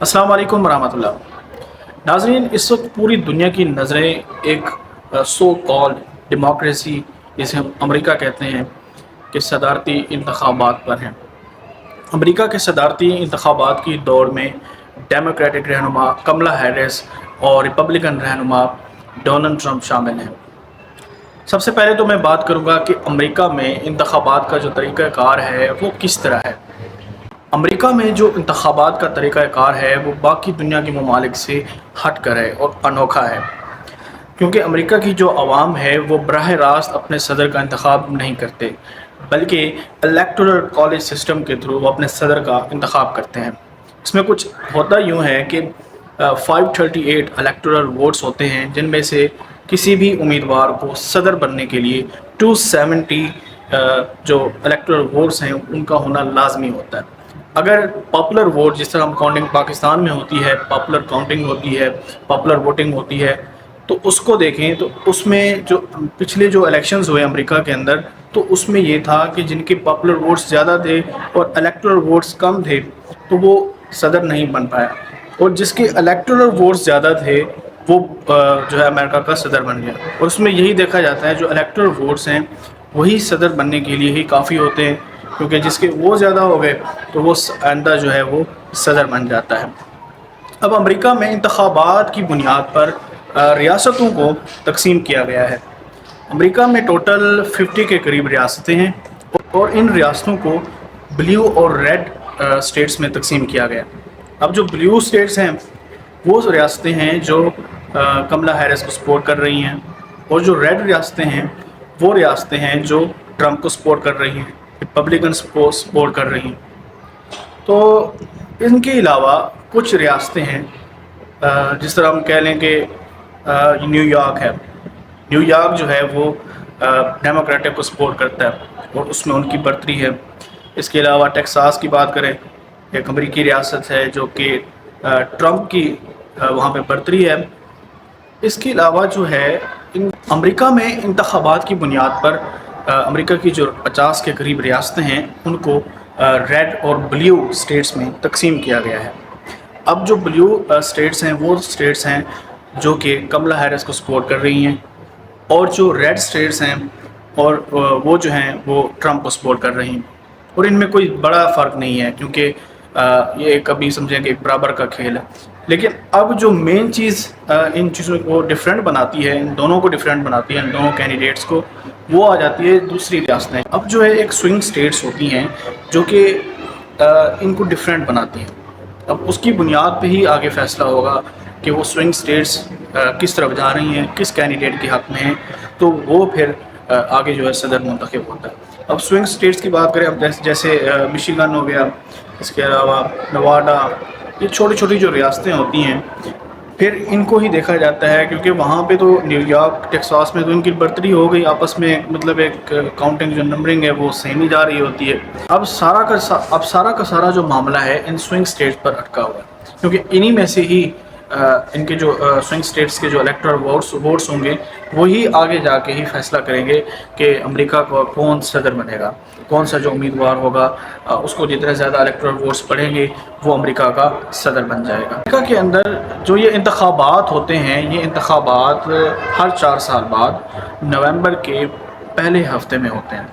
السلام علیکم ورحمۃ اللہ ناظرین، اس وقت پوری دنیا کی نظریں ایک سو کالڈ ڈیموکریسی جسے ہم امریکہ کہتے ہیں کہ صدارتی انتخابات پر ہیں۔ امریکہ کے صدارتی انتخابات کی دوڑ میں ڈیموکریٹک رہنما کملا ہیرس اور ریپبلکن رہنما ڈونلڈ ٹرمپ شامل ہیں۔ سب سے پہلے تو میں بات کروں گا کہ امریکہ میں انتخابات کا جو طریقہ کار ہے وہ کس طرح ہے۔ امریکہ میں جو انتخابات کا طریقہ کار ہے وہ باقی دنیا کے ممالک سے ہٹ کر ہے اور انوکھا ہے، کیونکہ امریکہ کی جو عوام ہے وہ براہ راست اپنے صدر کا انتخاب نہیں کرتے، بلکہ الیکٹورل کالج سسٹم کے تھرو وہ اپنے صدر کا انتخاب کرتے ہیں۔ اس میں کچھ ہوتا یوں ہے کہ 538 الیکٹورل ووٹس ہوتے ہیں، جن میں سے کسی بھی امیدوار کو صدر بننے کے لیے 270 جو الیکٹورل ووٹس ہیں ان کا ہونا لازمی ہوتا ہے۔ اگر پاپولر ووٹ، جس طرح ہم کاؤنٹنگ پاکستان میں ہوتی ہے، پاپولر کاؤنٹنگ ہوتی ہے، پاپولر ووٹنگ ہوتی ہے، تو اس کو دیکھیں تو اس میں جو پچھلے جو الیکشنز ہوئے امریکہ کے اندر، تو اس میں یہ تھا کہ جن کے پاپولر ووٹس زیادہ تھے اور الیکٹورل ووٹس کم تھے تو وہ صدر نہیں بن پایا، اور جس کے الیکٹورل ووٹس زیادہ تھے وہ جو ہے امریکہ کا صدر بن گیا۔ اور اس میں یہی دیکھا جاتا ہے جو الیکٹورل ووٹس ہیں وہی صدر بننے کے لیے ہی کافی ہوتے ہیں، کیونکہ جس کے وہ زیادہ ہو گئے تو وہ آئندہ جو ہے وہ صدر بن جاتا ہے۔ اب امریکہ میں انتخابات کی بنیاد پر ریاستوں کو تقسیم کیا گیا ہے۔ امریکہ میں ٹوٹل 50 کے قریب ریاستیں ہیں، اور ان ریاستوں کو بلیو اور ریڈ اسٹیٹس میں تقسیم کیا گیا۔ اب جو بلیو اسٹیٹس ہیں وہ ریاستیں ہیں جو کملا ہیرس کو سپورٹ کر رہی ہیں، اور جو ریڈ ریاستیں ہیں وہ ریاستیں ہیں جو ٹرمپ کو سپورٹ کر رہی ہیں، ریپبلکنس کو سپورٹ کر رہی ہیں۔ تو ان کے علاوہ کچھ ریاستیں ہیں، جس طرح ہم کہہ لیں کہ نیو یارک ہے۔ نیو یارک جو ہے وہ ڈیموکریٹک کو سپورٹ کرتا ہے اور اس میں ان کی برتری ہے۔ اس کے علاوہ ٹیکساس کی بات کریں، ایک امریکی ریاست ہے جو کہ ٹرمپ کی وہاں پہ برتری ہے۔ اس کے علاوہ جو ہے امریکہ میں انتخابات کی بنیاد پر امریکہ کی جو 50 کے قریب ریاستیں ہیں ان کو ریڈ اور بلیو اسٹیٹس میں تقسیم کیا گیا ہے۔ اب جو بلیو اسٹیٹس ہیں وہ اسٹیٹس ہیں جو کہ کملا ہیرس کو سپورٹ کر رہی ہیں، اور جو ریڈ اسٹیٹس ہیں اور وہ جو ہیں وہ ٹرمپ کو سپورٹ کر رہی ہیں، اور ان میں کوئی بڑا فرق نہیں ہے، کیونکہ یہ کبھی سمجھیں کہ ایک برابر کا کھیل ہے۔ لیکن اب جو مین چیز ان چیزوں کو ڈفرینٹ بناتی ہے، ان دونوں کو ڈفرینٹ بناتی ہے، ان دونوں کینڈیڈیٹس کو، وہ آ جاتی ہے دوسری ریاستیں۔ اب جو ہے ایک سوئنگ اسٹیٹس ہوتی ہیں جو کہ ان کو ڈفرینٹ بناتی ہیں۔ اب اس کی بنیاد پہ ہی آگے فیصلہ ہوگا کہ وہ سوئنگ اسٹیٹس کس طرف جا رہی ہیں، کس کینڈیڈیٹ کے حق میں ہیں، تو وہ پھر آگے جو ہے صدر منتخب ہوتا ہے۔ اب سوئنگ اسٹیٹس کی بات کریں، اب جیسے مشیگن ہو گیا، اس کے علاوہ نواڈا، یہ چھوٹی چھوٹی جو ریاستیں ہوتی ہیں، پھر ان کو ہی دیکھا جاتا ہے، کیونکہ وہاں پہ تو نیو یارک ٹیکساس میں تو ان کی برتری ہو گئی آپس میں، مطلب ایک کاؤنٹنگ جو نمبرنگ ہے وہ سیم ہی جا رہی ہوتی ہے۔ اب سارا کا سارا جو معاملہ ہے ان سوئنگ اسٹیٹس پر اٹکا ہوا ہے، کیونکہ انہی میں سے ہی ان کے جو سوئنگ اسٹیٹس کے جو الیکٹورل ووٹس ہوں گے وہی آگے جا کے ہی فیصلہ کریں گے کہ امریکہ کو کون صدر بنے گا، کون سا جو امیدوار ہوگا اس کو جتنے زیادہ الیکٹورل ووٹس پڑیں گے وہ امریکہ کا صدر بن جائے گا۔ امریکہ کے اندر جو یہ انتخابات ہوتے ہیں، یہ انتخابات ہر 4 سال بعد نومبر کے پہلے ہفتے میں ہوتے ہیں۔